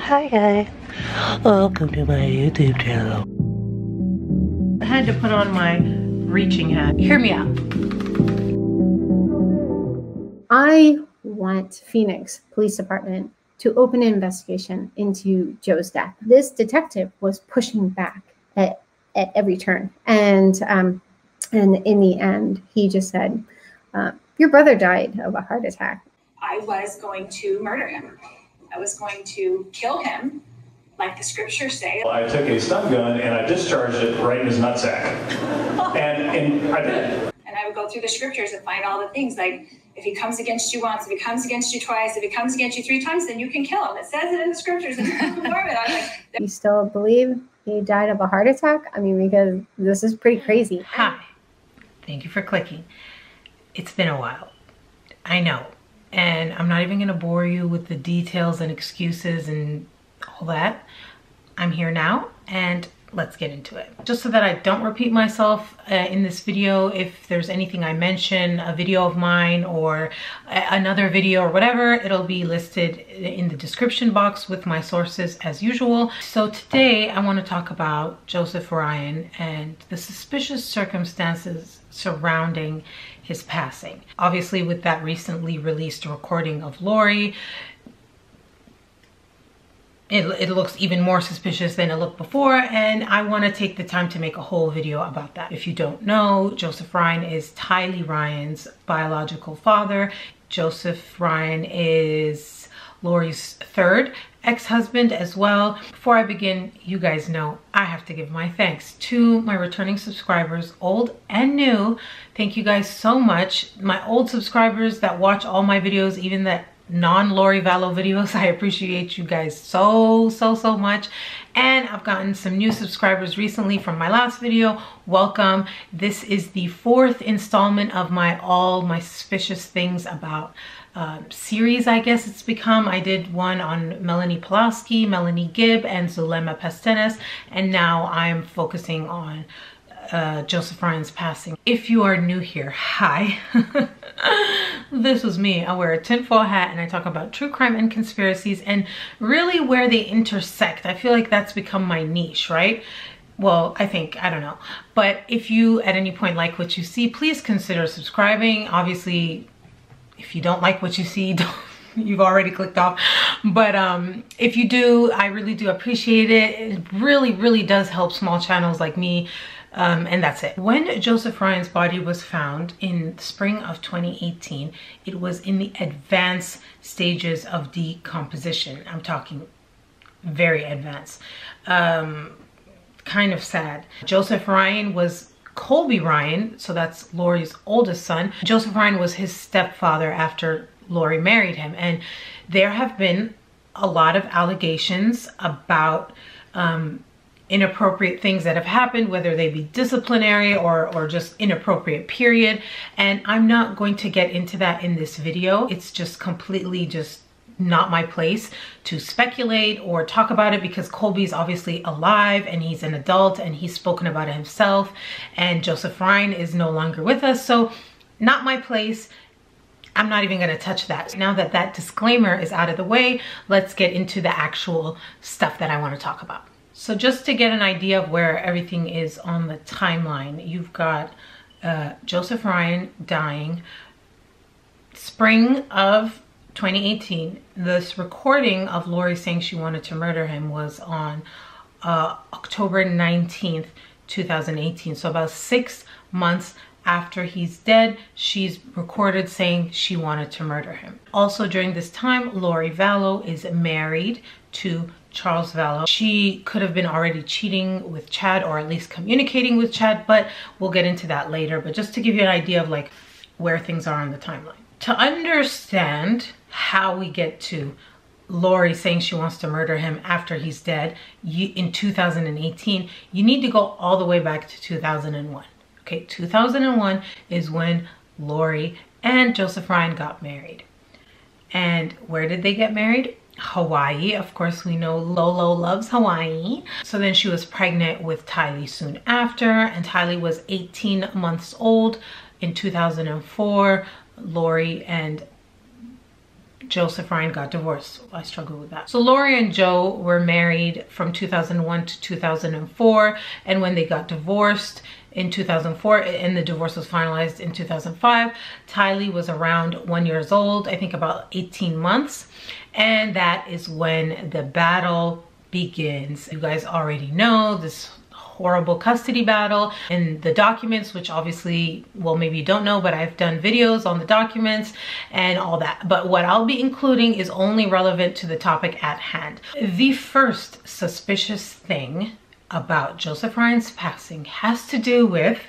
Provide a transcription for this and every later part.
Hi guys, welcome to my YouTube channel. I had to put on my reaching hat. Hear me out. I want Phoenix Police Department to open an investigation into Joe's death. This detective was pushing back at every turn. And in the end, he just said, your brother died of a heart attack. I was going to murder him. I was going to kill him, like the scriptures say. I took a stun gun and I discharged it right in his nutsack. and I did. And I would go through the scriptures and find all the things, like, if he comes against you once, if he comes against you twice, if he comes against you 3 times, then you can kill him. It says it in the scriptures. And I was like, you still believe he died of a heart attack? I mean, because this is pretty crazy. Hi, thank you for clicking. It's been a while, I know. And I'm not even gonna bore you with the details and excuses and all that. I'm here now and let's get into it. Just so that I don't repeat myself in this video, if there's anything I mention, a video of mine or another video or whatever, it'll be listed in the description box with my sources as usual. So today I want to talk about Joseph Ryan and the suspicious circumstances surrounding his passing. Obviously, with that recently released recording of Laurie, it looks even more suspicious than it looked before, and I want to take the time to make a whole video about that. If you don't know, Joseph Ryan is Tylee Ryan's biological father. Joseph Ryan is Laurie's 3rd ex-husband as well. Before I begin, you guys know I have to give my thanks to my returning subscribers, old and new. Thank you guys so much. My old subscribers that watch all my videos, even that non-Lori Vallow videos, I appreciate you guys so much. And I've gotten some new subscribers recently from my last video. Welcome. This is the 4th installment of all my suspicious things about series, I guess it's become. I did one on Melanie Pulaski, Melanie Gibb, and Zulema Pastenes, and now I'm focusing on Joseph Ryan's passing. If you are new here, hi. This was me. I wear a tinfoil hat and I talk about true crime and conspiracies and really where they intersect. I feel like that's become my niche, right? Well, I don't know. But if you at any point like what you see, please consider subscribing. Obviously, if you don't like what you see, you've already clicked off. But if you do, I really do appreciate it. It really does help small channels like me. And that's it. When Joseph Ryan's body was found in spring of 2018, it was in the advanced stages of decomposition. I'm talking very advanced. Kind of sad. Joseph Ryan was Colby Ryan, so that's Laurie's oldest son. Joseph Ryan was his stepfather after Laurie married him, and there have been a lot of allegations about inappropriate things that have happened, whether they be disciplinary or just inappropriate, period. And I'm not going to get into that in this video. It's just completely just not my place to speculate or talk about it, because Colby's obviously alive and he's an adult and he's spoken about it himself, and Joseph Ryan is no longer with us, so not my place. I'm not even going to touch that. Now that that disclaimer is out of the way, let's get into the actual stuff that I want to talk about. So just to get an idea of where everything is on the timeline, you've got Joseph Ryan dying spring of 2018. This recording of Laurie saying she wanted to murder him was on October 19th, 2018. So about 6 months after he's dead, she's recorded saying she wanted to murder him. Also during this time, Lori Vallow is married to Charles Vallow. She could have been already cheating with Chad, or at least communicating with Chad, but we'll get into that later. But just to give you an idea of like where things are on the timeline. To understand how we get to Laurie saying she wants to murder him after he's dead in 2018, you need to go all the way back to 2001. Okay, 2001 is when Laurie and Joseph Ryan got married. And where did they get married? Hawaii. Of course, we know Lolo loves Hawaii. So then she was pregnant with Tylee soon after, and Tylee was 18 months old in 2004. Laurie and Joseph Ryan got divorced. I struggle with that. So Lori and Joe were married from 2001 to 2004. And when they got divorced in 2004, and the divorce was finalized in 2005, Tylee was around 1 year old, I think about 18 months. And that is when the battle begins. You guys already know this horrible custody battle and the documents, which obviously, well, maybe you don't know, but I've done videos on the documents and all that. But what I'll be including is only relevant to the topic at hand. The first suspicious thing about Joseph Ryan's passing has to do with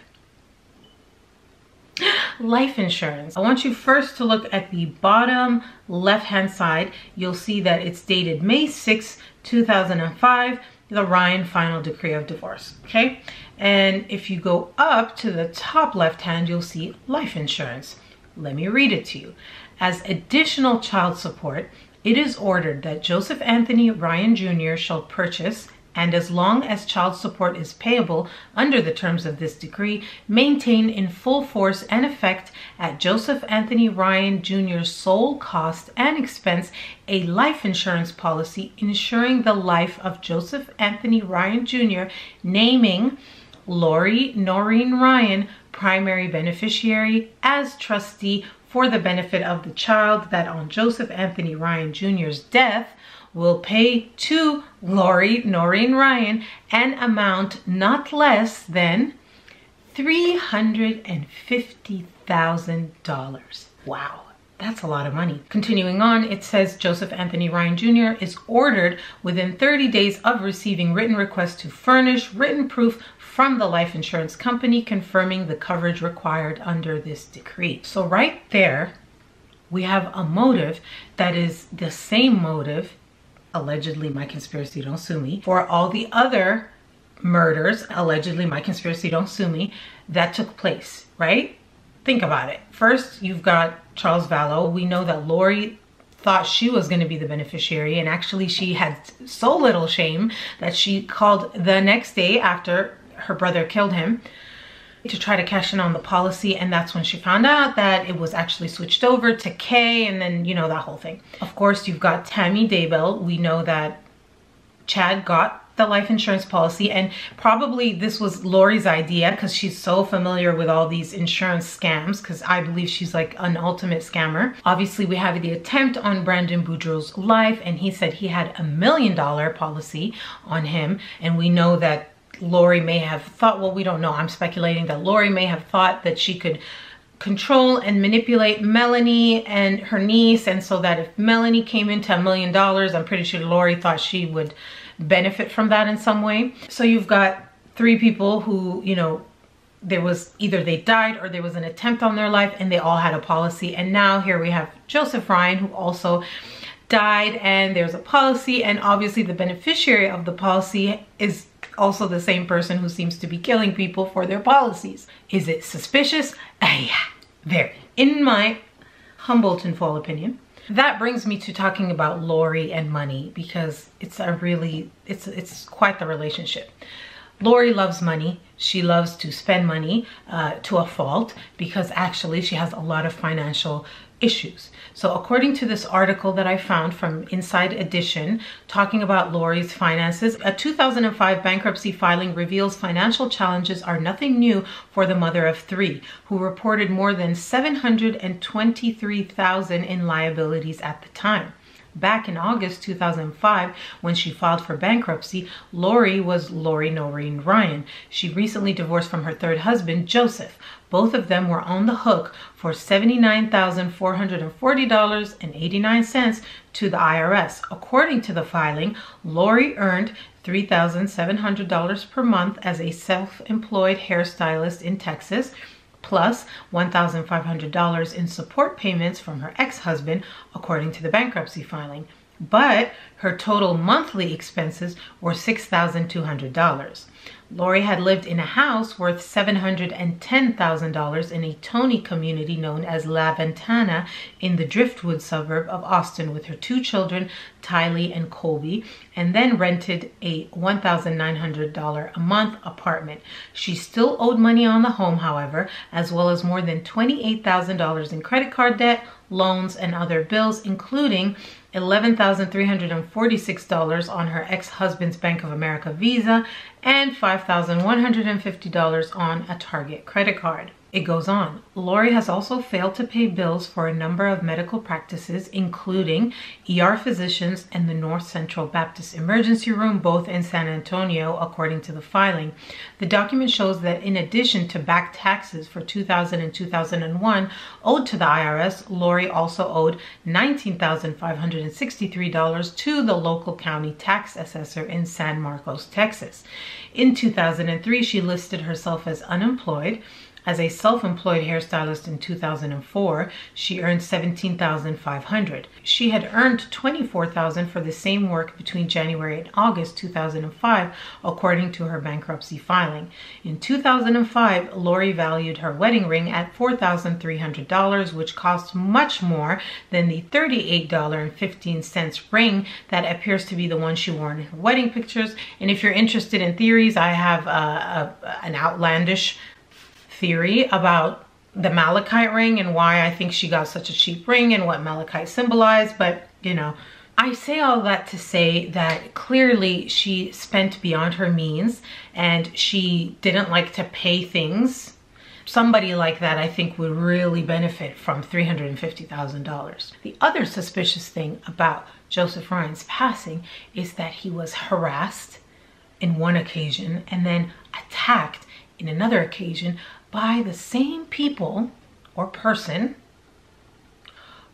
life insurance. I want you first to look at the bottom left-hand side. You'll see that it's dated May 6, 2005, the Ryan final decree of divorce, okay? And if you go up to the top left-hand, you'll see life insurance. Let me read it to you. As additional child support, it is ordered that Joseph Anthony Ryan Jr. shall purchase, and as long as child support is payable under the terms of this decree, maintain in full force and effect at Joseph Anthony Ryan Jr.'s sole cost and expense a life insurance policy ensuring the life of Joseph Anthony Ryan Jr., naming Lori Noreen Ryan primary beneficiary as trustee for the benefit of the child, that on Joseph Anthony Ryan Jr.'s death will pay to Lori Noreen Ryan an amount not less than $350,000. Wow, that's a lot of money. Continuing on, it says Joseph Anthony Ryan Jr. is ordered within 30 days of receiving written requests to furnish written proof from the life insurance company confirming the coverage required under this decree. So right there, we have a motive that is the same motive, allegedly, my conspiracy, don't sue me, for all the other murders, allegedly, my conspiracy, don't sue me, that took place, right? Think about it. First, you've got Charles Vallow. We know that Lori thought she was going to be the beneficiary, and actually she had so little shame that she called the next day after her brother killed him to try to cash in on the policy, and that's when she found out that it was actually switched over to Kay, and then, you know, that whole thing. Of course, you've got Tylee Daybell. We know that Chad got the life insurance policy, and probably this was Lori's idea because she's so familiar with all these insurance scams, because I believe she's like an ultimate scammer. Obviously, we have the attempt on Brandon Boudreaux's life, and he said he had $1 million policy on him, and we know that Lori may have thought, well, we don't know, I'm speculating that Lori may have thought that she could control and manipulate Melanie and her niece, and so that if Melanie came into $1 million, I'm pretty sure Lori thought she would benefit from that in some way. So you've got three people who, you know, there was either they died or there was an attempt on their life, and they all had a policy. And now here we have Joseph Ryan, who also died, and there's a policy, and obviously the beneficiary of the policy is also the same person who seems to be killing people for their policies. Is it suspicious? Yeah, very. In my humble tinfoil opinion. That brings me to talking about Lori and money, because it's a really, it's quite the relationship. Lori loves money. She loves to spend money to a fault, because actually she has a lot of financial issues. So according to this article that I found from Inside Edition talking about Lori's finances, a 2005 bankruptcy filing reveals financial challenges are nothing new for the mother of three, who reported more than $723,000 in liabilities at the time. Back in August 2005, when she filed for bankruptcy, Lori was Lori Noreen Ryan. She recently divorced from her third husband, Joseph. Both of them were on the hook for $79,440.89 to the IRS. According to the filing, Lori earned $3,700 per month as a self-employed hairstylist in Texas, plus $1,500 in support payments from her ex-husband, according to the bankruptcy filing. But her total monthly expenses were $6,200. Lori had lived in a house worth $710,000 in a Tony community known as La Ventana in the Driftwood suburb of Austin with her two children, Tylee and Colby, and then rented a $1,900 a month apartment. She still owed money on the home, however, as well as more than $28,000 in credit card debt, loans, and other bills, including $11,346 on her ex-husband's Bank of America Visa and $5,150 on a Target credit card. It goes on. Laurie has also failed to pay bills for a number of medical practices, including ER physicians and the North Central Baptist Emergency Room, both in San Antonio, according to the filing. The document shows that in addition to back taxes for 2000 and 2001 owed to the IRS, Laurie also owed $19,563 to the local county tax assessor in San Marcos, Texas. In 2003, she listed herself as unemployed. As a self-employed hairstylist in 2004, she earned $17,500. She had earned $24,000 for the same work between January and August 2005, according to her bankruptcy filing. In 2005, Lori valued her wedding ring at $4,300, which cost much more than the $38.15 ring that appears to be the one she wore in her wedding pictures. And if you're interested in theories, I have an outlandish theory about the malachite ring and why I think she got such a cheap ring and what malachite symbolized. But you know, I say all that to say that clearly she spent beyond her means and she didn't like to pay things. Somebody like that I think would really benefit from $350,000. The other suspicious thing about Joseph Ryan's passing is that he was harassed in one occasion and then attacked in another occasion by the same people or person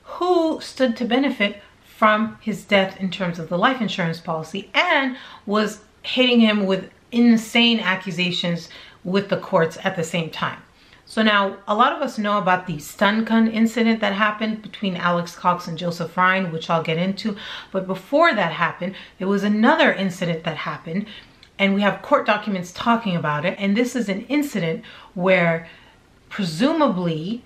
who stood to benefit from his death in terms of the life insurance policy and was hitting him with insane accusations with the courts at the same time. So now a lot of us know about the stun gun incident that happened between Alex Cox and Joseph Ryan, which I'll get into. But before that happened, there was another incident that happened, and we have court documents talking about it. And this is an incident where presumably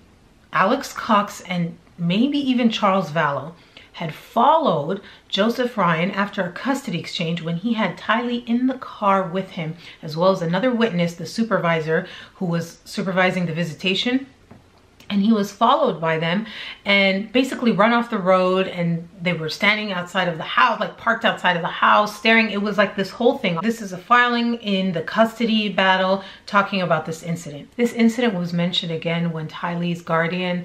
Alex Cox and maybe even Charles Vallow had followed Joseph Ryan after a custody exchange when he had Tylee in the car with him, as well as another witness, the supervisor who was supervising the visitation. And he was followed by them and basically run off the road, and they were standing outside of the house, like parked outside of the house, staring. It was like this whole thing. This is a filing in the custody battle talking about this incident. This incident was mentioned again when Tylee's guardian,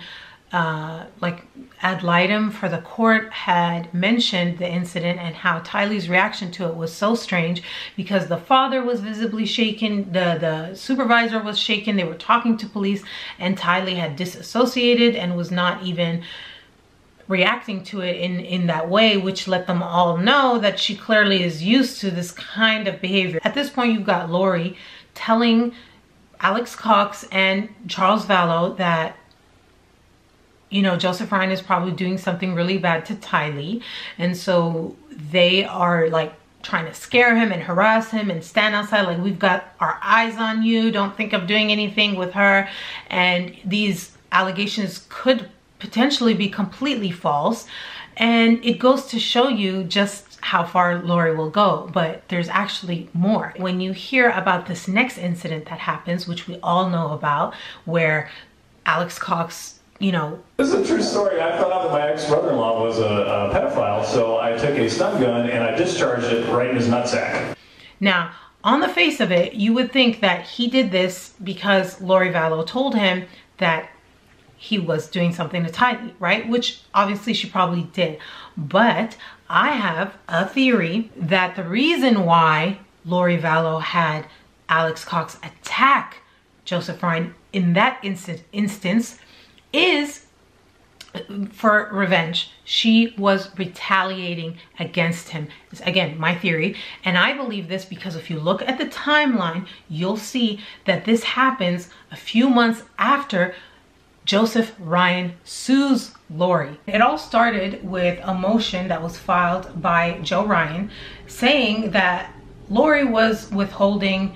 like ad litem for the court, had mentioned the incident and how Tylee's reaction to it was so strange because the father was visibly shaken, the supervisor was shaken, they were talking to police, and Tylee had disassociated and was not even reacting to it in that way, which let them all know that she clearly is used to this kind of behavior. At this point, you've got Laurie telling Alex Cox and Charles Vallow that, you know, Joseph Ryan is probably doing something really bad to Tylee. And so they are like trying to scare him and harass him and stand outside like, we've got our eyes on you. Don't think of doing anything with her. And these allegations could potentially be completely false. And it goes to show you just how far Laurie will go. But there's actually more. When you hear about this next incident that happens, which we all know about, where Alex Cox, you know, this is a true story. I found out that my ex-brother-in-law was a pedophile, so I took a stun gun and I discharged it right in his nutsack. Now, on the face of it, you would think that he did this because Lori Vallow told him that he was doing something to Tylee, right? Which obviously she probably did. But I have a theory that the reason why Lori Vallow had Alex Cox attack Joseph Ryan in that instance is for revenge. She was retaliating against him. It's, again, my theory. And I believe this because if you look at the timeline, you'll see that this happens a few months after Joseph Ryan sues Laurie. It all started with a motion that was filed by Joe Ryan saying that Laurie was withholding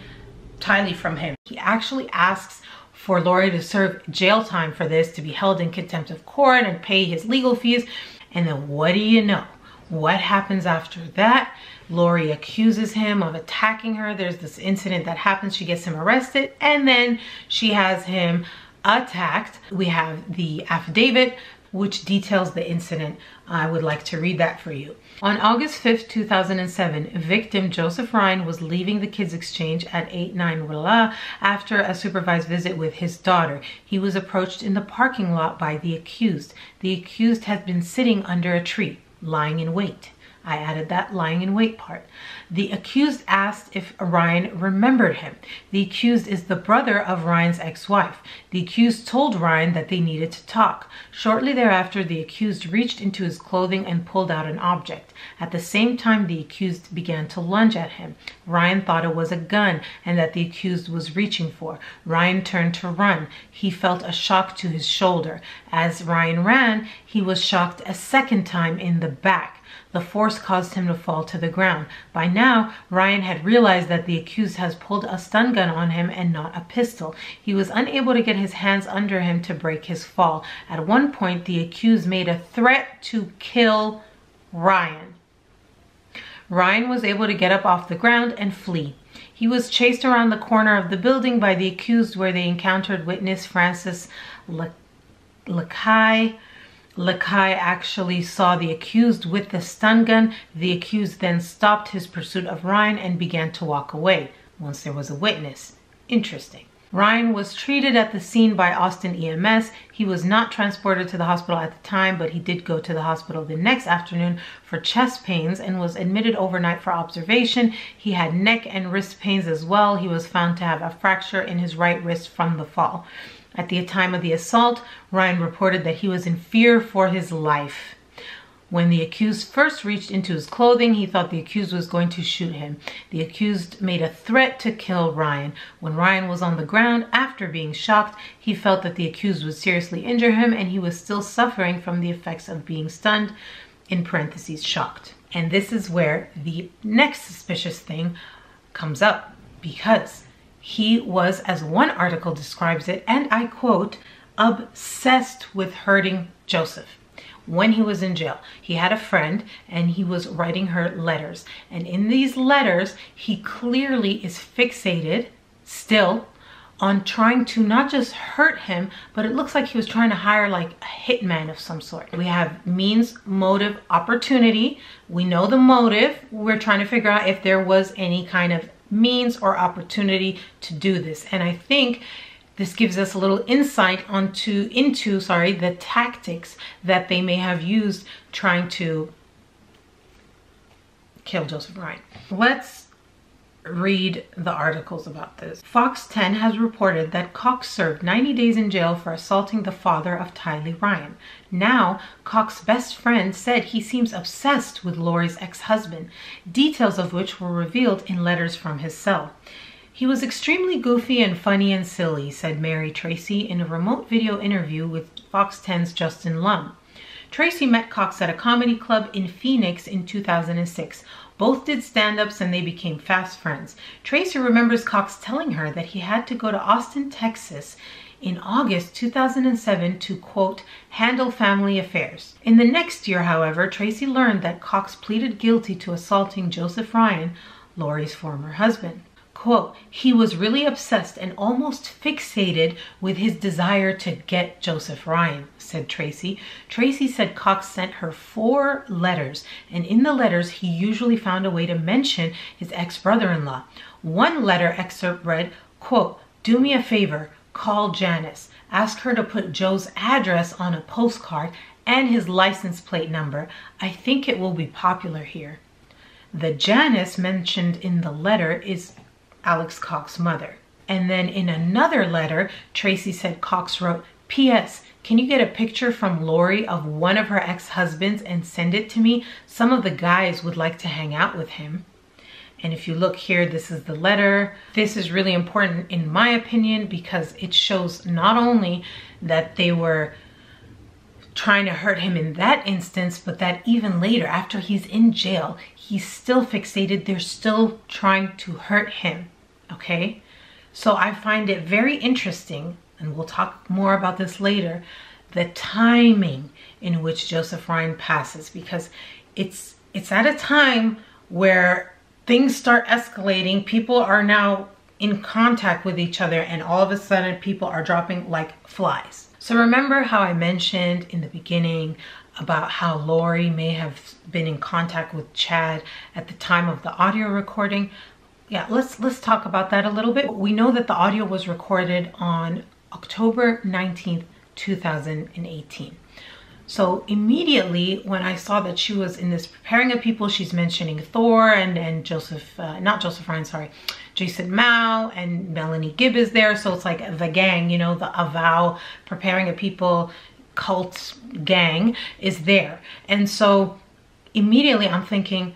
Tylee from him. He actually asks for Laurie to serve jail time for this, to be held in contempt of court and pay his legal fees. And then what do you know? What happens after that? Laurie accuses him of attacking her. There's this incident that happens. She gets him arrested and then she has him attacked. We have the affidavit which details the incident. I would like to read that for you. On August 5th, 2007, victim Joseph Ryan was leaving the kids' exchange at 89 Vallow after a supervised visit with his daughter. He was approached in the parking lot by the accused. The accused had been sitting under a tree, lying in wait. I added that lying in wait part. The accused asked if Ryan remembered him. The accused is the brother of Ryan's ex-wife. The accused told Ryan that they needed to talk. Shortly thereafter, the accused reached into his clothing and pulled out an object. At the same time, the accused began to lunge at him. Ryan thought it was a gun and that the accused was reaching for. Ryan turned to run. He felt a shock to his shoulder. As Ryan ran, he was shocked a second time in the back. The force caused him to fall to the ground. By now, Ryan had realized that the accused has pulled a stun gun on him and not a pistol. He was unable to get his hands under him to break his fall. At one point, the accused made a threat to kill Ryan. Ryan was able to get up off the ground and flee. He was chased around the corner of the building by the accused, where they encountered witness Francis Lakai. Lakai actually saw the accused with the stun gun. The accused then stopped his pursuit of Ryan and began to walk away once there was a witness. Interesting. Ryan was treated at the scene by Austin EMS. He was not transported to the hospital at the time, but he did go to the hospital the next afternoon for chest pains and was admitted overnight for observation. He had neck and wrist pains as well. He was found to have a fracture in his right wrist from the fall. At the time of the assault, Ryan reported that he was in fear for his life. When the accused first reached into his clothing, he thought the accused was going to shoot him. The accused made a threat to kill Ryan. When Ryan was on the ground after being shocked, he felt that the accused would seriously injure him and he was still suffering from the effects of being stunned, in parentheses, shocked. And this is where the next suspicious thing comes up, because he was, as one article describes it, and I quote, obsessed with hurting Joseph. When he was in jail, he had a friend and he was writing her letters. And in these letters, he clearly is fixated still on trying to not just hurt him, but it looks like he was trying to hire like a hitman of some sort. We have means, motive, opportunity. We know the motive. We're trying to figure out if there was any kind of means or opportunity to do this. And I think this gives us a little insight into the tactics that they may have used trying to kill Joseph Ryan. Let's read the articles about this. Fox 10 has reported that Cox served 90 days in jail for assaulting the father of Tylee Ryan. Now, Cox's best friend said he seems obsessed with Lori's ex-husband, details of which were revealed in letters from his cell. He was extremely goofy and funny and silly, said Mary Tracy in a remote video interview with Fox 10's Justin Lum. Tracy met Cox at a comedy club in Phoenix in 2006. Both did stand-ups and they became fast friends. Tracy remembers Cox telling her that he had to go to Austin, Texas in August 2007 to, quote, handle family affairs. In the next year, however, Tracy learned that Cox pleaded guilty to assaulting Joseph Ryan, Lori's former husband. Quote, he was really obsessed and almost fixated with his desire to get Joseph Ryan, said Tracy. Tracy said Cox sent her 4 letters, and in the letters, he usually found a way to mention his ex-brother-in-law. One letter excerpt read, quote, do me a favor, call Janice. Ask her to put Joe's address on a postcard and his license plate number. I think it will be popular here. The Janice mentioned in the letter is Alex Cox's mother. And then in another letter, Tracy said Cox wrote, P.S. Can you get a picture from Laurie of one of her ex-husbands and send it to me? Some of the guys would like to hang out with him. And if you look here, this is the letter. This is really important in my opinion because it shows not only that they were trying to hurt him in that instance, but that even later, after he's in jail, he's still fixated. They're still trying to hurt him, okay? So I find it very interesting, and we'll talk more about this later, the timing in which Joseph Ryan passes, because it's at a time where things start escalating. People are now in contact with each other, and all of a sudden people are dropping like flies. So remember how I mentioned in the beginning about how Laurie may have been in contact with Chad at the time of the audio recording? Yeah, let's talk about that a little bit. We know that the audio was recorded on October 19th, 2018. So immediately when I saw that she was in this preparing of people, she's mentioning Thor and not Joseph Ryan, sorry, Jason Mao and Melanie Gibb is there. So it's like the gang, you know, the Avow preparing of people cult gang is there. And so immediately I'm thinking,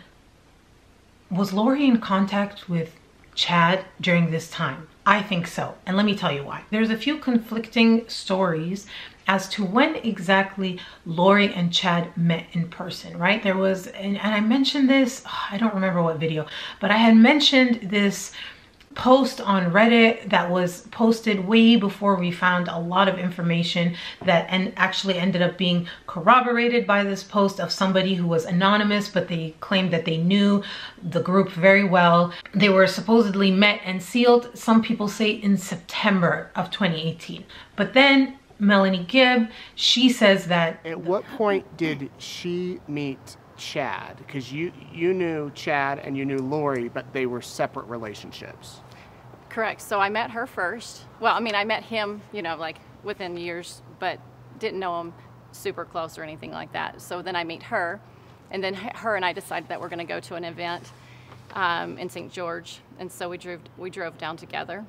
was Laurie in contact with Chad during this time? I think so. And let me tell you why. There's a few conflicting stories as to when exactly Laurie and Chad met in person, right? There was, and I mentioned this, I don't remember what video, but I had mentioned this post on Reddit that was posted way before we found a lot of information that actually ended up being corroborated by this post of somebody who was anonymous, but they claimed that they knew the group very well. They were supposedly met and sealed, some people say in September of 2018. But then Melanie Gibb, she says that... At what point did she meet Chad? Because you knew Chad and you knew Laurie, but they were separate relationships. Correct. So I met her first. Well, I mean, I met him, you know, like within years, but didn't know him super close or anything like that. So then I meet her, and then her and I decided that we're going to go to an event in St. George, and so we drove down together.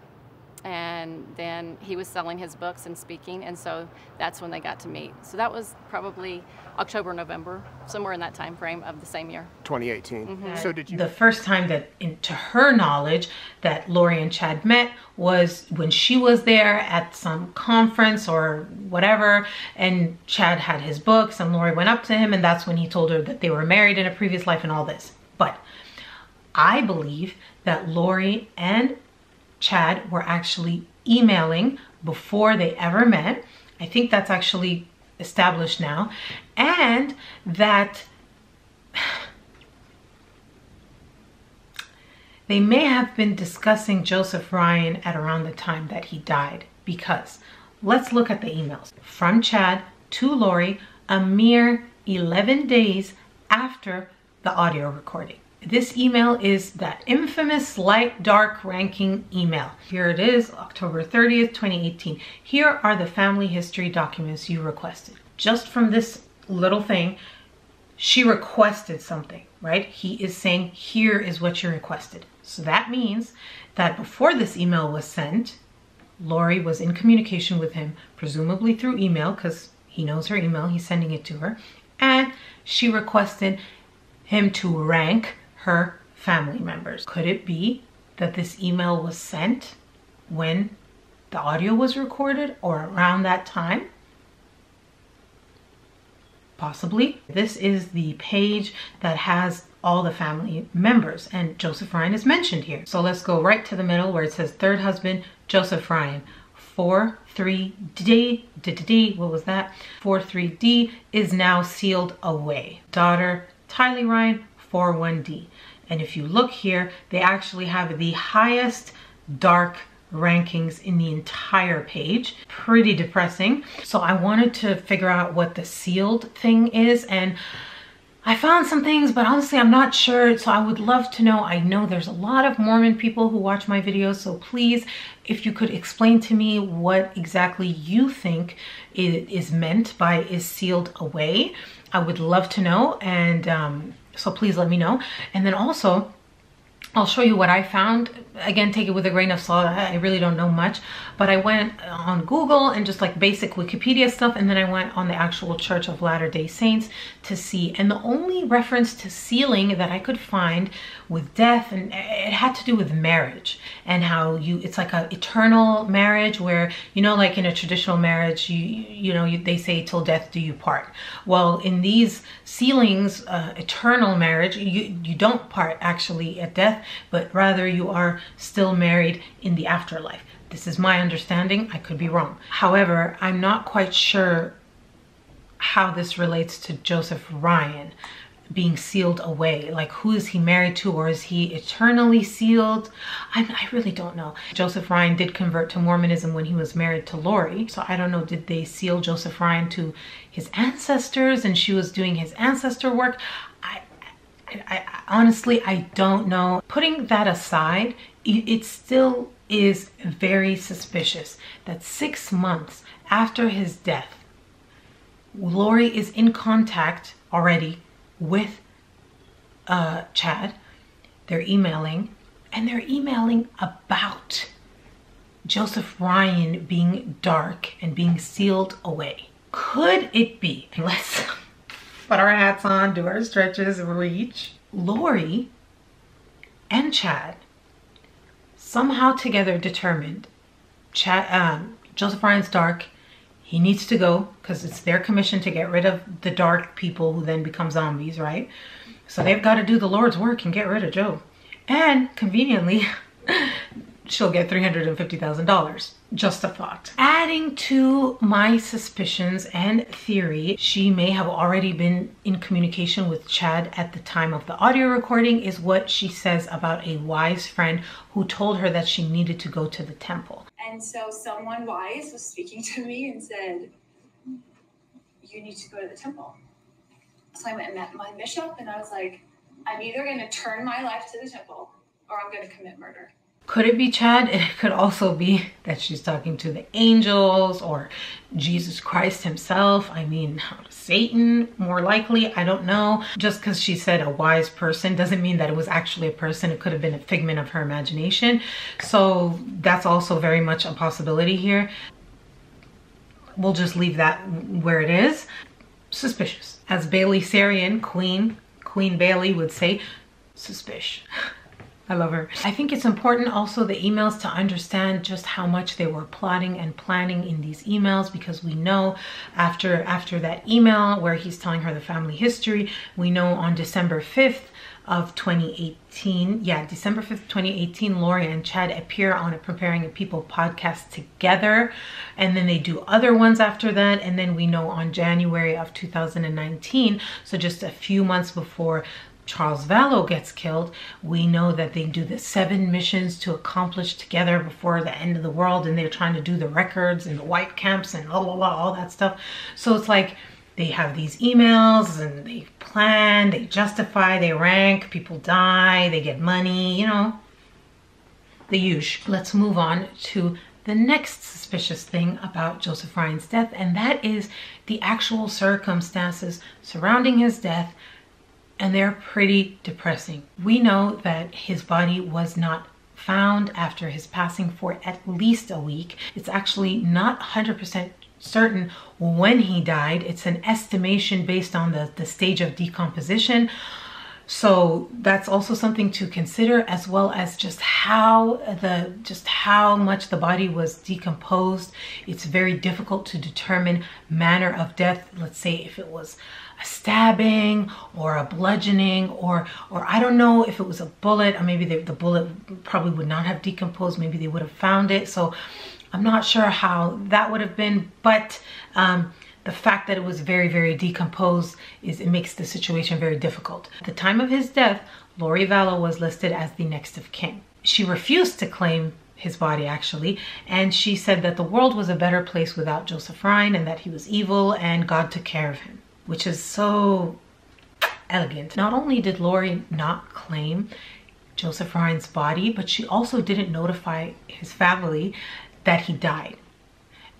And then he was selling his books and speaking, and so that's when they got to meet. So that was probably October, November, somewhere in that time frame of the same year. 2018. Mm-hmm. So did you... The first time that, to her knowledge, that Laurie and Chad met was when she was there at some conference or whatever, and Chad had his books, and Laurie went up to him, and that's when he told her that they were married in a previous life and all this. But I believe that Laurie and Chad were actually emailing before they ever met. I think that's actually established now. And that they may have been discussing Joseph Ryan at around the time that he died, because let's look at the emails from Chad to Laurie a mere 11 days after the audio recording. This email is that infamous light dark ranking email. Here it is, October 30th, 2018. Here are the family history documents you requested. Just from this little thing, she requested something, right? He is saying, here is what you requested. So that means that before this email was sent, Laurie was in communication with him, presumably through email, because he knows her email, he's sending it to her. And she requested him to rank her family members. Could it be that this email was sent when the audio was recorded or around that time? Possibly. This is the page that has all the family members, and Joseph Ryan is mentioned here. So let's go right to the middle where it says third husband, Joseph Ryan. 43D, what was that? 43D is now sealed away. Daughter, Tylee Ryan, 41D. And if you look here, they actually have the highest dark rankings in the entire page. Pretty depressing. So I wanted to figure out what the sealed thing is, and I found some things, but honestly, I'm not sure. So I would love to know. I know there's a lot of Mormon people who watch my videos, so please, if you could explain to me what exactly you think is meant by is sealed away, I would love to know. And so please let me know. And then also, I'll show you what I found. Again, take it with a grain of salt. I really don't know much, but I went on Google and just like basic Wikipedia stuff, and then I went on the actual Church of Latter-day Saints to see. And the only reference to sealing that I could find with death, and it had to do with marriage and how it's like an eternal marriage where, you know, like in a traditional marriage, they say till death do you part. Well, in these sealings, eternal marriage, you don't part actually at death, but rather you are still married in the afterlife. This is my understanding. I could be wrong. However, I'm not quite sure how this relates to Joseph Ryan. being sealed away? Like, who is he married to, or is he eternally sealed? I really don't know. Joseph Ryan did convert to Mormonism when he was married to Laurie, so I don't know, did they seal Joseph Ryan to his ancestors and she was doing his ancestor work? I honestly, I don't know. Putting that aside, it still is very suspicious that 6 months after his death, Laurie is in contact already with Chad. They're emailing, and they're emailing about Joseph Ryan being dark and being sealed away. Could it be, let's put our hats on, do our stretches, reach, Laurie and Chad somehow together determined Joseph Ryan's dark, he needs to go because it's their commission to get rid of the dark people who then become zombies, right? So they've got to do the Lord's work and get rid of Joe. And conveniently, she'll get $350,000. Just a thought. Adding to my suspicions and theory, she may have already been in communication with Chad at the time of the audio recording, is what she says about a wise friend who told her that she needed to go to the temple. And so someone wise was speaking to me and said, you need to go to the temple. So I went and met my bishop, and I was like, I'm either going to turn my life to the temple or I'm going to commit murder. Could it be Chad? It could also be that she's talking to the angels or Jesus Christ himself. I mean, Satan, more likely. I don't know. Just because she said a wise person doesn't mean that it was actually a person. It could have been a figment of her imagination. So that's also very much a possibility here. We'll just leave that where it is. Suspicious. As Bailey Sarian, Queen Bailey would say, suspicious. I love her. I think it's important also the emails to understand just how much they were plotting and planning in these emails, because we know after that email where he's telling her the family history, we know on December 5th of 2018, December 5th, 2018, Laurie and Chad appear on a Preparing a People podcast together, and then they do other ones after that, and then we know on January of 2019, so just a few months before Charles Vallow gets killed, we know that they do the 7 missions to accomplish together before the end of the world, and they're trying to do the records and the white camps and all that stuff. So it's like they have these emails and they plan, they justify, they rank, people die, they get money, you know, the usual. Let's move on to the next suspicious thing about Joseph Ryan's death, and that is the actual circumstances surrounding his death. And they're pretty depressing. We know that his body was not found after his passing for at least a week. It's actually not 100% certain when he died. It's an estimation based on the stage of decomposition. So that's also something to consider, as well as just how much the body was decomposed. It's very difficult to determine manner of death. Let's say if it was a stabbing or a bludgeoning, or I don't know if it was a bullet, or maybe the bullet probably would not have decomposed. Maybe they would have found it. So I'm not sure how that would have been, but the fact that it was very, very decomposed it makes the situation very difficult. At the time of his death, Lori Vallow was listed as the next of kin. She refused to claim his body, actually, and she said that the world was a better place without Joseph Ryan, and that he was evil and God took care of him, which is so elegant. Not only did Lori not claim Joseph Ryan's body, but she also didn't notify his family that he died,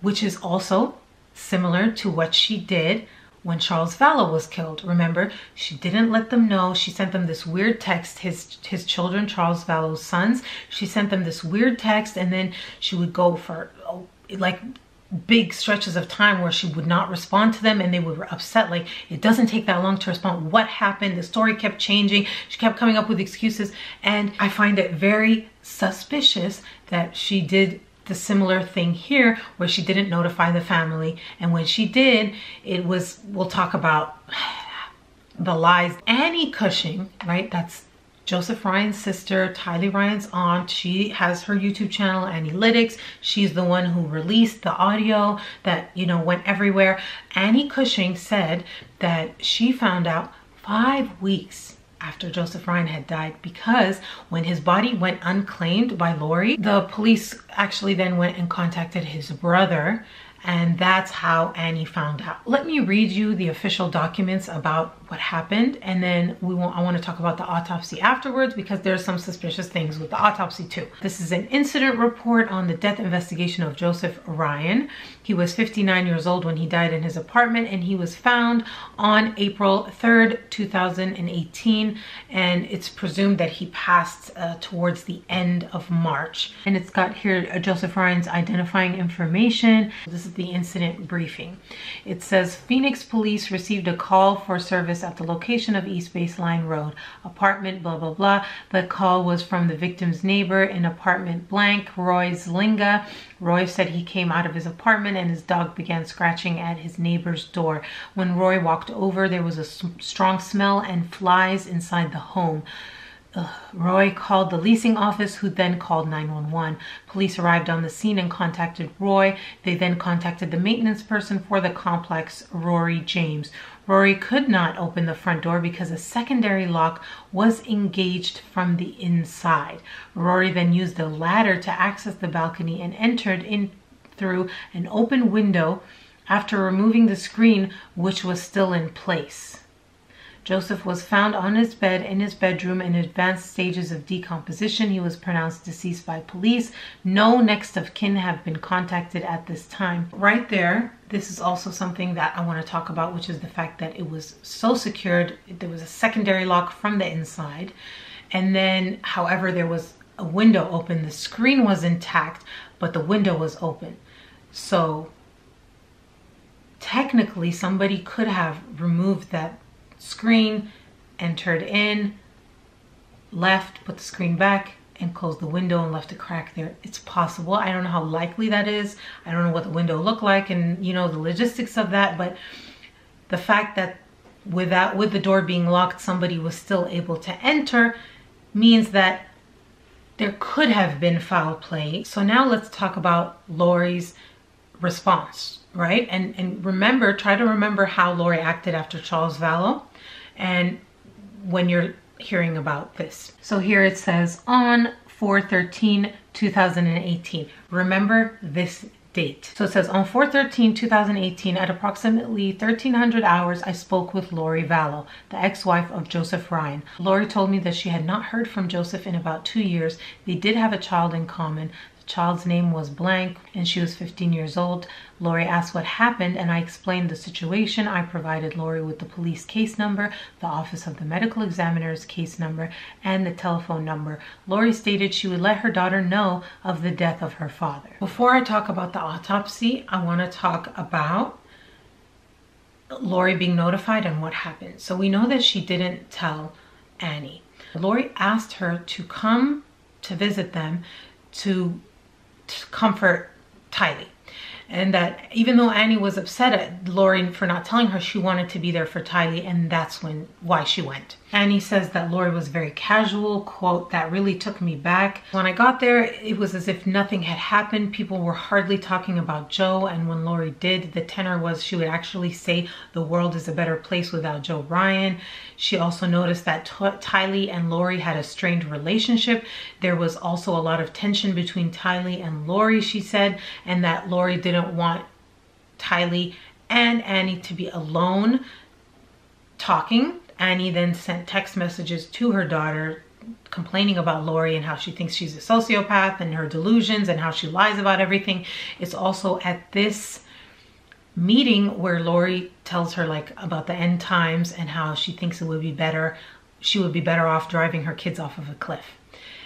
which is also similar to what she did when Charles Vallow was killed. Remember, she didn't let them know. She sent them this weird text, his children, Charles Vallow's sons. She sent them this weird text, and then she would go for like big stretches of time where she would not respond to them, and they were upset. Like, it doesn't take that long to respond. What happened? The story kept changing. She kept coming up with excuses, and I find it very suspicious that she did the similar thing here, where she didn't notify the family, and when she did, it was, we'll talk about the lies. Annie Cushing, right, that's Joseph Ryan's sister, Tylee Ryan's aunt. She has her YouTube channel, Annielytics. She's the one who released the audio that, you know, went everywhere. Annie Cushing said that she found out 5 weeks after Joseph Ryan had died, because when his body went unclaimed by Laurie, the police actually then went and contacted his brother, and that's how Annie found out. Let me read you the official documents about what happened, and then I want to talk about the autopsy afterwards, because there's some suspicious things with the autopsy too. This is an incident report on the death investigation of Joseph Ryan. He was 59 years old when he died in his apartment, and he was found on April 3rd, 2018, and it's presumed that he passed towards the end of March. And it's got here Joseph Ryan's identifying information. This is the incident briefing. It says, Phoenix police received a call for service at the location of East Baseline Road, apartment blah blah blah. The call was from the victim's neighbor in apartment blank, Roy Zlinga. Roy said he came out of his apartment and his dog began scratching at his neighbor's door. When Roy walked over, there was a strong smell and flies inside the home. Roy called the leasing office, who then called 911. Police arrived on the scene and contacted Roy. They then contacted the maintenance person for the complex, Rory James. Rory could not open the front door because a secondary lock was engaged from the inside. Rory then used a ladder to access the balcony and entered in through an open window after removing the screen, which was still in place. Joseph was found on his bed in his bedroom in advanced stages of decomposition. He was pronounced deceased by police. No next of kin have been contacted at this time. Right there, this is also something that I want to talk about, which is the fact that it was so secured. There was a secondary lock from the inside. And then, however, there was a window open. The screen was intact, but the window was open. So technically, somebody could have removed that screen, entered in, left, put the screen back, and closed the window and left a crack there. It's possible. I don't know how likely that is. I don't know what the window looked like and, you know, the logistics of that, but the fact that with the door being locked, somebody was still able to enter means that there could have been foul play. So now let's talk about Laurie's response, right? And remember, try to remember how Laurie acted after Charles Vallow and when you're hearing about this. So here it says on 4/13/2018. Remember this date. So it says on 4/13/2018 at approximately 1300 hours, I spoke with Lori Vallow, the ex-wife of Joseph Ryan. Lori told me that she had not heard from Joseph in about 2 years. They did have a child in common. Child's name was blank and she was 15 years old. Lori asked what happened and I explained the situation. I provided Lori with the police case number, the Office of the Medical Examiner's case number, and the telephone number. Lori stated she would let her daughter know of the death of her father. Before I talk about the autopsy, I want to talk about Lori being notified and what happened. So we know that she didn't tell Annie. Lori asked her to come to visit them to comfort Tylee, and that even though Annie was upset at Lori for not telling her, she wanted to be there for Tylee, and that's why she went. Annie says that Lori was very casual, quote, that really took me back. When I got there, it was as if nothing had happened. People were hardly talking about Joe, and when Lori did, the tenor was she would actually say the world is a better place without Joe Ryan. She also noticed that Tylee and Lori had a strained relationship. There was also a lot of tension between Tylee and Lori, she said, and that Lori didn't want Tylee and Annie to be alone talking. Annie then sent text messages to her daughter complaining about Lori and how she thinks she's a sociopath and her delusions and how she lies about everything. It's also at this meeting where Lori tells her like about the end times and how she thinks it would be better, she would be better off driving her kids off of a cliff.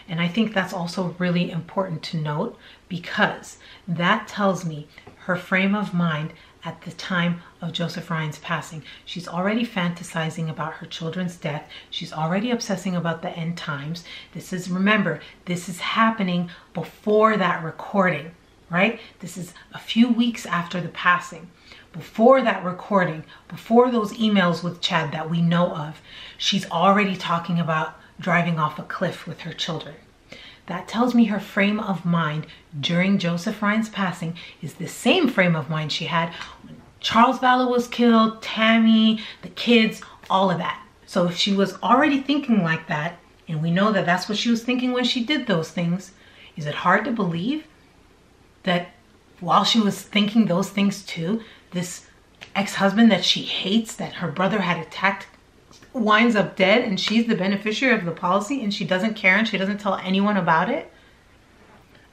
And I think that's also really important to note, because that tells me her frame of mind at the time of Joseph Ryan's passing. She's already fantasizing about her children's death. She's already obsessing about the end times. This is, remember, this is happening before that recording, right? This is a few weeks after the passing. Before that recording, before those emails with Chad that we know of, she's already talking about driving off a cliff with her children. That tells me her frame of mind during Joseph Ryan's passing is the same frame of mind she had when Charles Vallow was killed, Tammy, the kids, all of that. So if she was already thinking like that, and we know that that's what she was thinking when she did those things, is it hard to believe that while she was thinking those things too, this ex-husband that she hates, that her brother had attacked, winds up dead, and she's the beneficiary of the policy, and she doesn't care and she doesn't tell anyone about it?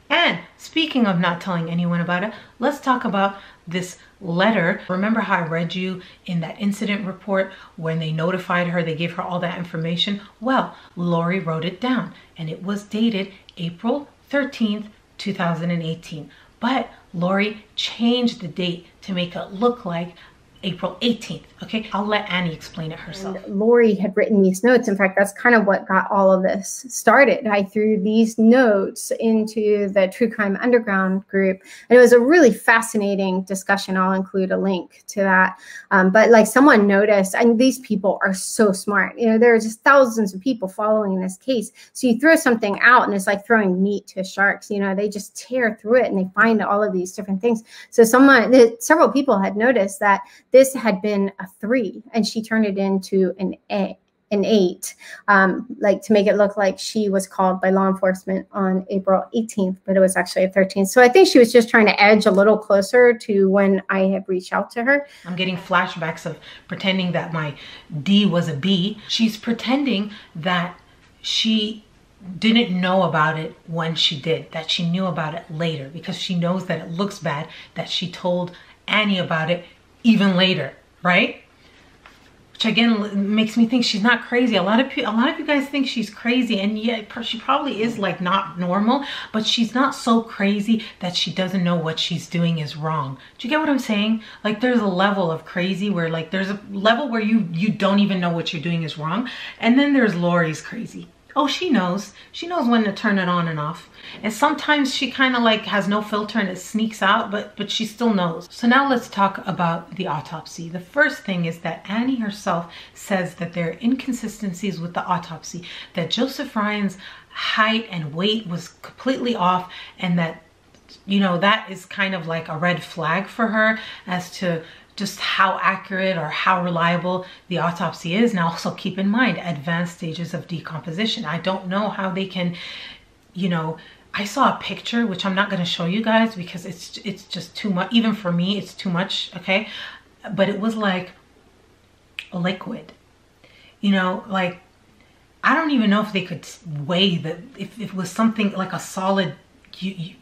And speaking of not telling anyone about it, let's talk about this letter. Remember how I read you in that incident report when they notified her, they gave her all that information? Well, Lori wrote it down, and it was dated April 13th, 2018. But Lori changed the date to make it look like April 18th. Okay, I'll let Annie explain it herself. And Lori had written these notes. In fact, that's kind of what got all of this started. I threw these notes into the True Crime Underground group, and it was a really fascinating discussion. I'll include a link to that. But like someone noticed, and these people are so smart. You know, there are just thousands of people following this case. So you throw something out, and it's like throwing meat to sharks. You know, they just tear through it, and they find all of these different things. So several people had noticed that this had been a 3, and she turned it into an 8, like to make it look like she was called by law enforcement on April 18th, but it was actually a 13th. So I think she was just trying to edge a little closer to when I had reached out to her. I'm getting flashbacks of pretending that my D was a B. She's pretending that she didn't know about it when she did, that she knew about it later, because she knows that it looks bad that she told Annie about it even later, right? Which again makes me think she's not crazy. A lot of you guys think she's crazy, and yeah, she probably is like not normal, but she's not so crazy that she doesn't know what she's doing is wrong. Do you get what I'm saying? Like there's a level of crazy where like there's a level where you don't even know what you're doing is wrong, and then there's Lori's crazy. Oh, she knows when to turn it on and off. And sometimes she kind of like has no filter and it sneaks out, but she still knows. So now let's talk about the autopsy. The first thing is that Annie herself says that there are inconsistencies with the autopsy, that Joseph Ryan's height and weight was completely off, and that, you know, that is kind of like a red flag for her as to just how accurate or how reliable the autopsy is. Now also keep in mind, advanced stages of decomposition. I don't know how they can, you know, I saw a picture, which I'm not going to show you guys because it's just too much. Even for me, it's too much, okay? But it was like a liquid, you know, like, I don't even know if they could weigh if it was something like a solid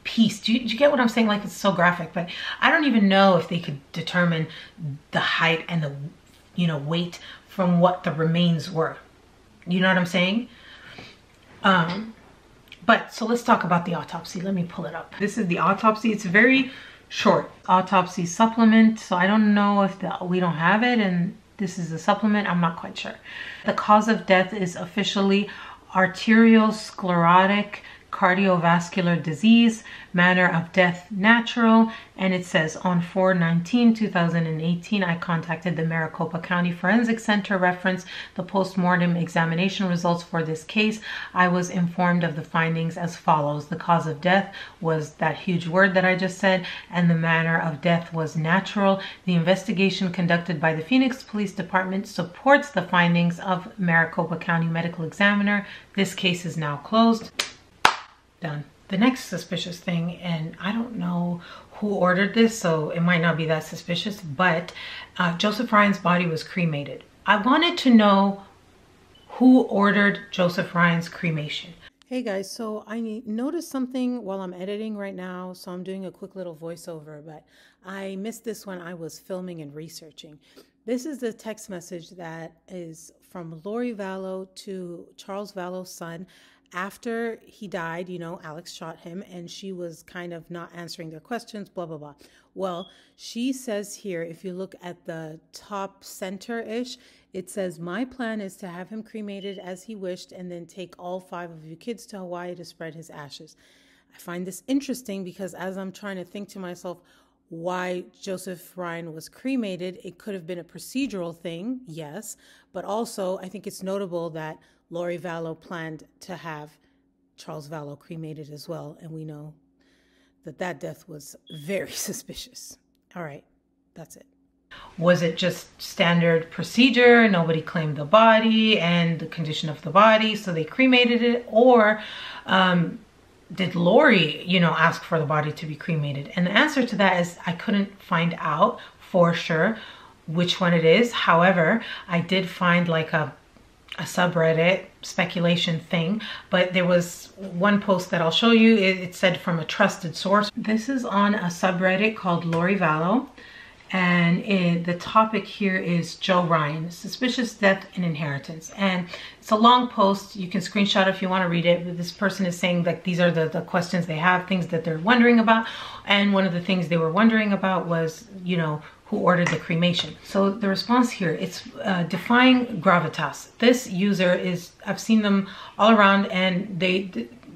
piece. Do you get what I'm saying? Like, it's so graphic, but I don't even know if they could determine the height and the, you know, weight from what the remains were. You know what I'm saying? But so let's talk about the autopsy. Let me pull it up. This is the autopsy. It's very short. Autopsy supplement. So I don't know if we don't have it, and this is a supplement. I'm not quite sure. The cause of death is officially arteriosclerotic cardiovascular disease, manner of death natural, and it says on 4/19/2018 I contacted the Maricopa County Forensic Center, reference the post-mortem examination results for this case. I was informed of the findings as follows. The cause of death was that huge word that I just said, and the manner of death was natural. The investigation conducted by the Phoenix Police Department supports the findings of Maricopa County Medical Examiner. This case is now closed. Done. The next suspicious thing, and I don't know who ordered this, so it might not be that suspicious, but Joseph Ryan's body was cremated. I wanted to know who ordered Joseph Ryan's cremation. Hey guys, so I noticed something while I'm editing right now, so I'm doing a quick little voiceover, but I missed this when I was filming and researching. This is the text message that is from Lori Vallow to Charles Vallow's son. After he died, you know, Alex shot him, and she was kind of not answering their questions, blah, blah, blah. Well, she says here, if you look at the top center-ish, it says, my plan is to have him cremated as he wished and then take all 5 of you kids to Hawaii to spread his ashes. I find this interesting because as I'm trying to think to myself why Joseph Ryan was cremated, it could have been a procedural thing, yes, but also I think it's notable that Lori Vallow planned to have Charles Vallow cremated as well, and we know that that death was very suspicious. All right, that's it. Was it just standard procedure? Nobody claimed the body and the condition of the body, so they cremated it? Or did Laurie, you know, ask for the body to be cremated? And the answer to that is I couldn't find out for sure which one it is. However, I did find like a subreddit speculation thing, but there was one post that I'll show you. It said from a trusted source. This is on a subreddit called Lori Vallow, and the topic here is Joe Ryan, suspicious death and inheritance. And it's a long post. You can screenshot if you want to read it. But this person is saying that these are the questions they have, things that they're wondering about. And one of the things they were wondering about was, you know, who ordered the cremation. So the response here, it's defying gravitas. This user is, I've seen them all around, and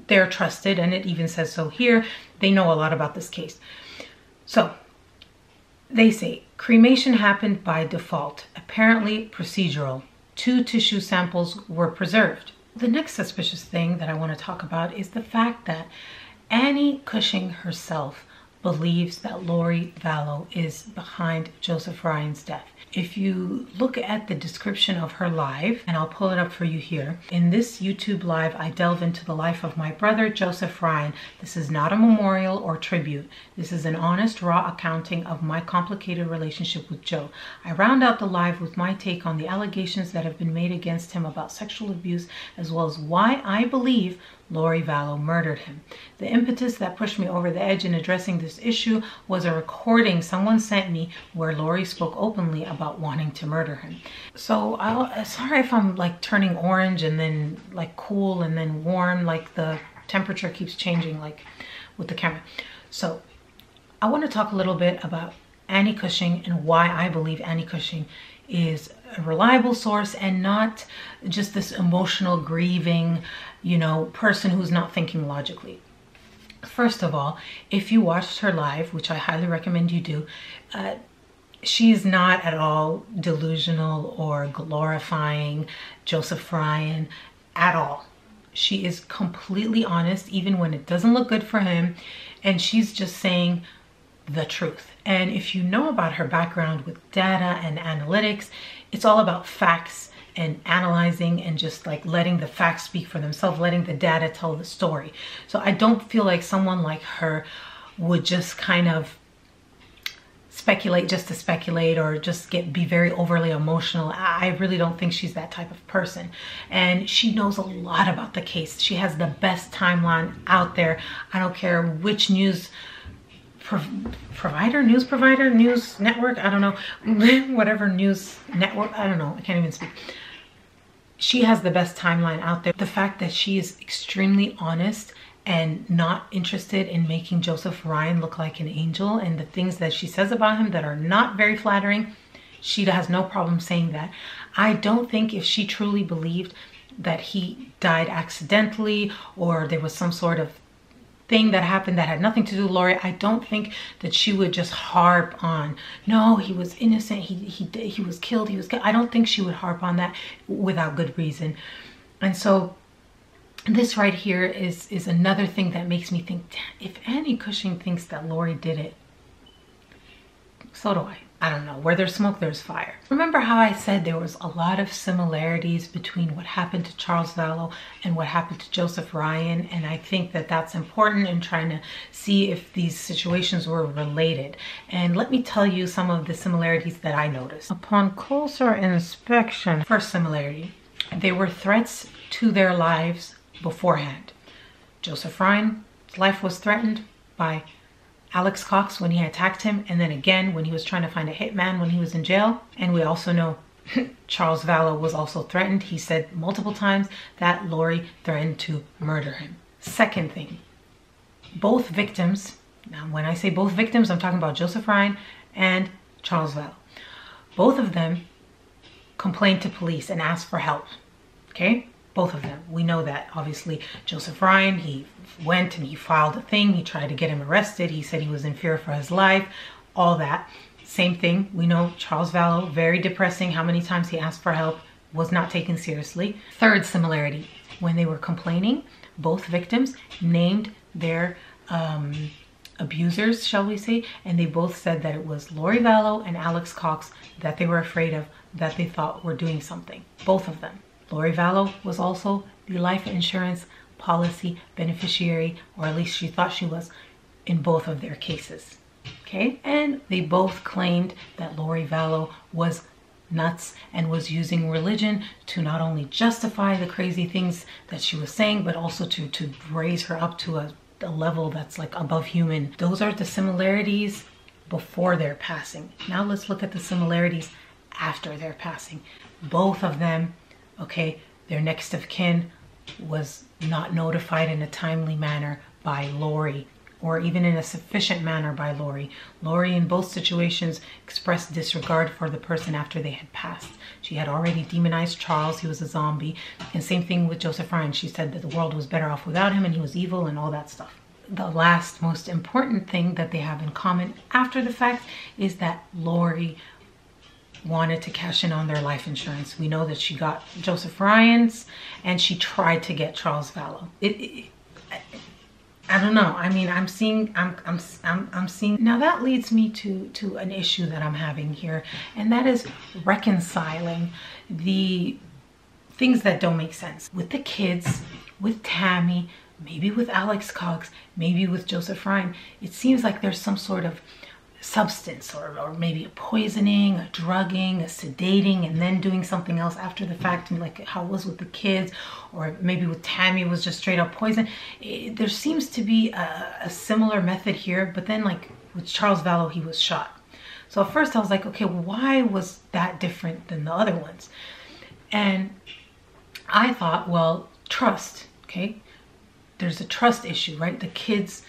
they're trusted, and it even says so here. They know a lot about this case. So they say cremation happened by default, apparently procedural. 2 tissue samples were preserved. The next suspicious thing that I want to talk about is the fact that Annie Cushing herself believes that Lori Vallow is behind Joseph Ryan's death. If you look at the description of her live, and I'll pull it up for you here. In this YouTube live, I delve into the life of my brother, Joseph Ryan. This is not a memorial or tribute. This is an honest, raw accounting of my complicated relationship with Joe. I round out the live with my take on the allegations that have been made against him about sexual abuse, as well as why I believe Lori Vallow murdered him. The impetus that pushed me over the edge in addressing this issue was a recording someone sent me where Lori spoke openly about wanting to murder him. So sorry if I'm like turning orange and then like cool and then warm, like the temperature keeps changing like with the camera. So I want to talk a little bit about Annie Cushing and why I believe Annie Cushing is a reliable source and not just this emotional grieving, you know, person who's not thinking logically. First of all, if you watched her live, which I highly recommend you do, she's not at all delusional or glorifying Joseph Ryan at all. She is completely honest, even when it doesn't look good for him, and she's just saying the truth. And if you know about her background with data and analytics, it's all about facts and analyzing and just like letting the facts speak for themselves, letting the data tell the story. So I don't feel like someone like her would just kind of speculate just to speculate or just be very overly emotional. I really don't think she's that type of person. And she knows a lot about the case. She has the best timeline out there. I don't care which news provider, news network, I don't know, whatever news network, I don't know, I can't even speak. She has the best timeline out there. The fact that she is extremely honest and not interested in making Joseph Ryan look like an angel, and the things that she says about him that are not very flattering, she has no problem saying that. I don't think if she truly believed that he died accidentally or there was some sort of thing that happened that had nothing to do with Laurie, I don't think that she would just harp on, no, he was innocent, he was killed, I don't think she would harp on that without good reason. And so this right here is another thing that makes me think, if Annie Cushing thinks that Laurie did it, so do I. I don't know, where there's smoke, there's fire. Remember how I said there was a lot of similarities between what happened to Charles Vallow and what happened to Joseph Ryan? And I think that that's important in trying to see if these situations were related. And let me tell you some of the similarities that I noticed. Upon closer inspection, first similarity, they were threats to their lives beforehand. Joseph Ryan's life was threatened by Alex Cox when he attacked him, and then again when he was trying to find a hitman when he was in jail. And we also know Charles Vallow was also threatened. He said multiple times that Laurie threatened to murder him. Second thing, both victims, now when I say both victims, I'm talking about Joseph Ryan and Charles Vallow. Both of them complained to police and asked for help, okay? Both of them. We know that. Obviously, Joseph Ryan, he went and he filed a thing. He tried to get him arrested. He said he was in fear for his life. All that. Same thing. We know Charles Vallow, very depressing. How many times he asked for help, was not taken seriously. Third similarity. When they were complaining, both victims named their abusers, shall we say, and they both said that it was Lori Vallow and Alex Cox that they were afraid of, that they thought were doing something. Both of them. Lori Vallow was also the life insurance policy beneficiary, or at least she thought she was, in both of their cases. Okay, and they both claimed that Lori Vallow was nuts and was using religion to not only justify the crazy things that she was saying, but also to raise her up to a level that's like above human. Those are the similarities before their passing. Now let's look at the similarities after their passing. Both of them, okay, their next of kin was not notified in a timely manner by Lori, or even in a sufficient manner by Lori. Lori in both situations expressed disregard for the person after they had passed. She had already demonized Charles, he was a zombie. And same thing with Joseph Ryan. She said that the world was better off without him and he was evil and all that stuff. The last most important thing that they have in common after the fact is that Lori wanted to cash in on their life insurance. We know that she got Joseph Ryan's and she tried to get Charles Vallow. I don't know. I mean, I'm seeing. Now that leads me to an issue that I'm having here, and that is reconciling the things that don't make sense with the kids, with Tammy, maybe with Alex Cox, maybe with Joseph Ryan. It seems like there's some sort of substance or maybe a poisoning, a drugging, a sedating, and then doing something else after the fact, like how it was with the kids, or maybe with Tammy it was just straight up poison. There seems to be a similar method here, but then like with Charles Vallow, he was shot. So at first I was like, okay, why was that different than the other ones? And I thought, well, trust, okay? There's a trust issue, right? The kids,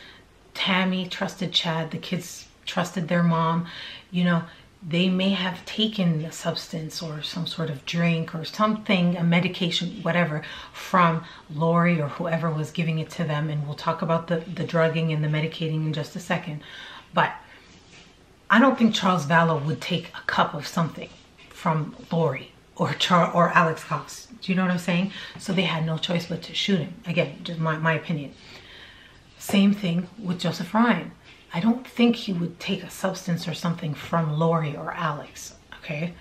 Tammy trusted Chad, the kids trusted their mom. You know, they may have taken a substance or some sort of drink or something, a medication, whatever, from Lori or whoever was giving it to them. And we'll talk about the drugging and the medicating in just a second. But I don't think Charles Vallow would take a cup of something from Lori or Alex Cox. Do you know what I'm saying? So they had no choice but to shoot him. Again, just my opinion. Same thing with Joseph Ryan. I don't think he would take a substance or something from Lori or Alex, okay?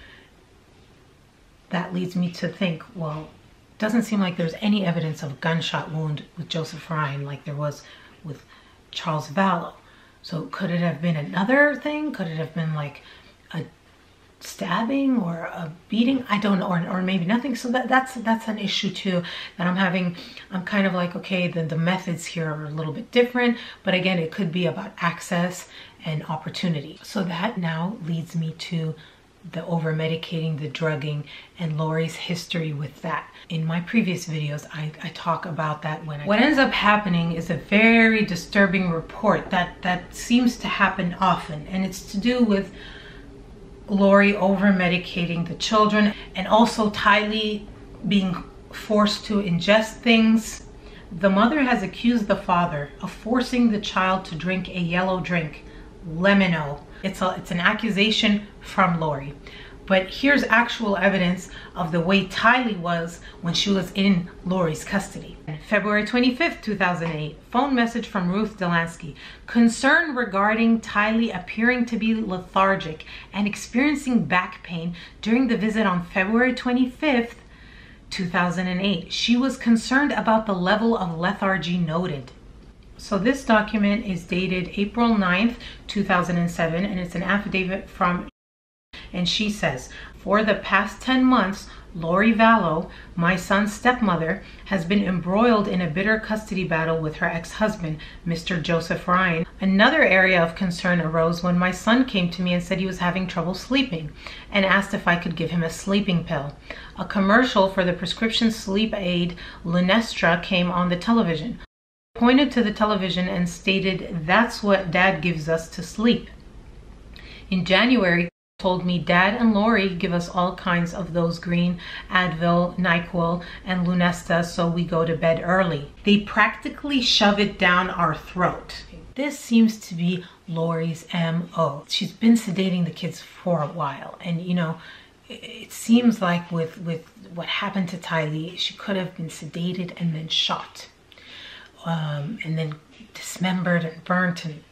That leads me to think, well, it doesn't seem like there's any evidence of a gunshot wound with Joseph Ryan like there was with Charles Vallow. So could it have been another thing? Could it have been like a stabbing or a beating? I don't know, or maybe nothing. So that's an issue too that I'm having. I'm kind of like, okay, the methods here are a little bit different, but again, it could be about access and opportunity. So that now leads me to the over-medicating, the drugging, and Lori's history with that. In my previous videos, I talk about that. What ends up happening is a very disturbing report that seems to happen often, and it's to do with Lori over-medicating the children, and also Tylee being forced to ingest things. The mother has accused the father of forcing the child to drink a yellow drink, Lemon-O. It's an accusation from Lori. But here's actual evidence of the way Tylee was when she was in Lori's custody. February 25th, 2008, phone message from Ruth Delansky. Concern regarding Tylee appearing to be lethargic and experiencing back pain during the visit on February 25th, 2008. She was concerned about the level of lethargy noted. So this document is dated April 9th, 2007, and it's an affidavit from, and she says, for the past 10 months, Lori Vallow, my son's stepmother, has been embroiled in a bitter custody battle with her ex-husband, Mr. Joseph Ryan. Another area of concern arose when my son came to me and said he was having trouble sleeping and asked if I could give him a sleeping pill. A commercial for the prescription sleep aid Lunestra came on the television. I pointed to the television and stated, "That's what Dad gives us to sleep." In January, told me Dad and Lori give us all kinds of those green Advil, NyQuil, and Lunesta, so we go to bed early. They practically shove it down our throat. This seems to be Lori's MO. She's been sedating the kids for a while, and you know, it seems like with what happened to Tylee, she could have been sedated and then shot, and then dismembered and burnt and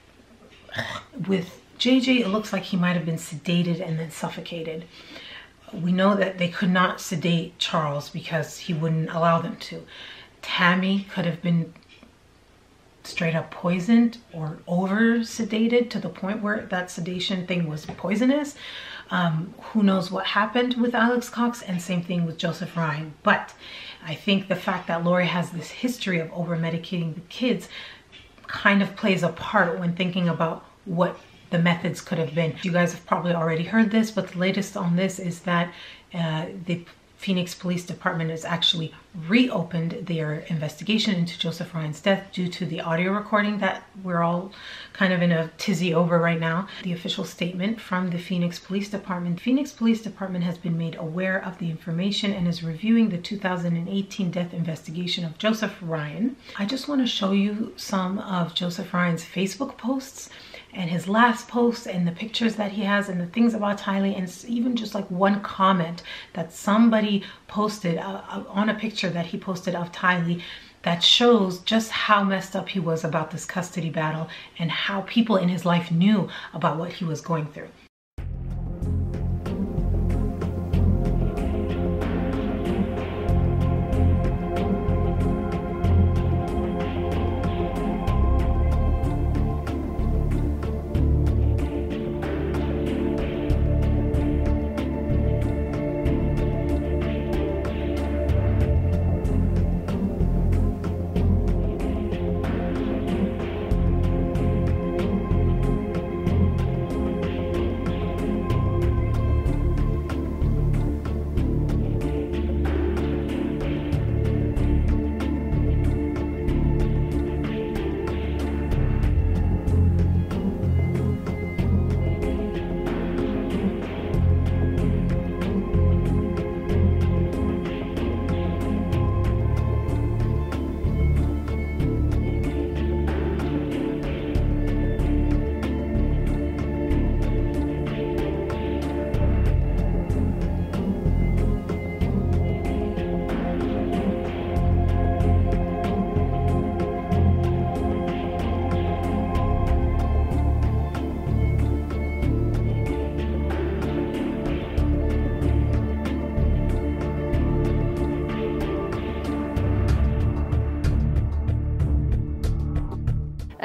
With JJ, it looks like he might have been sedated and then suffocated. We know that they could not sedate Charles because he wouldn't allow them to. Tammy could have been straight up poisoned or over sedated to the point where that sedation thing was poisonous. Who knows what happened with Alex Cox, and same thing with Joseph Ryan. But I think the fact that Laurie has this history of over medicating the kids kind of plays a part when thinking about what the methods could have been. You guys have probably already heard this, but the latest on this is that the Phoenix Police Department has actually reopened their investigation into Joseph Ryan's death due to the audio recording that we're all kind of in a tizzy over right now. The official statement from the Phoenix Police Department. Phoenix Police Department has been made aware of the information and is reviewing the 2018 death investigation of Joseph Ryan. I just want to show you some of Joseph Ryan's Facebook posts and his last post and the pictures that he has and the things about Tylee, and even just like one comment that somebody posted on a picture that he posted of Tylee that shows just how messed up he was about this custody battle and how people in his life knew about what he was going through.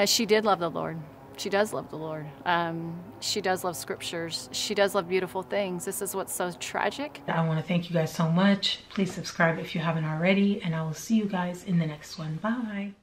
She did love the Lord. She does love the Lord. She does love scriptures. She does love beautiful things. This is what's so tragic. I want to thank you guys so much. Please subscribe if you haven't already, and I will see you guys in the next one. Bye.